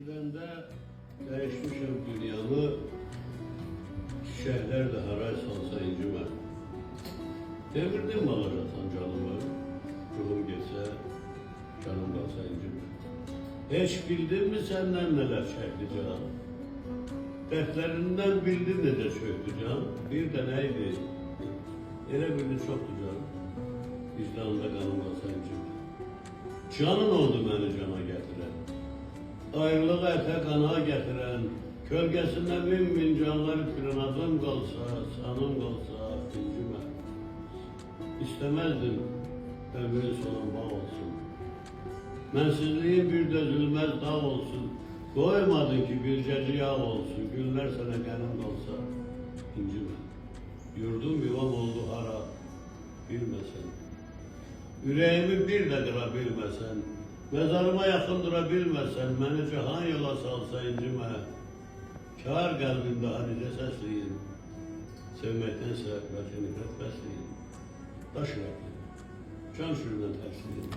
Ben de değişmişim dünyamı, çiçekler de haray salsa incime. Devirdim alacaksan canımı, ruhum geçse, canım kalsa incime. Hiç bildin mi senden neler çekti can? Dertlerinden bildin ne de çöktü can. Bir de neydi? Ele bildi çoktu can. Vicdanında kanım kalsa incime. Canın oldu beni cana getiren. Ayrılığı ete kana getiren, kölgesinde min canlar küren adım kalsa, sanım kalsa, incime. İstemezdim ömrün sonu bağ olsun. Mensizliğin bir dözülmez dağ olsun. Koymadın ki birceci yağ olsun, günler sana kanım kalsa, incime. Yurdum yuvam oldu hara, bilmesen. Yüreğimi bir de kırabilmesen, mezarıma yakın durabilmesen, beni cihan yola salsa incime. Kâr kalbimde hanice sesliyim, sevmektense belki nefret besliyim. Taş yürekli, can şuradan tersliyim.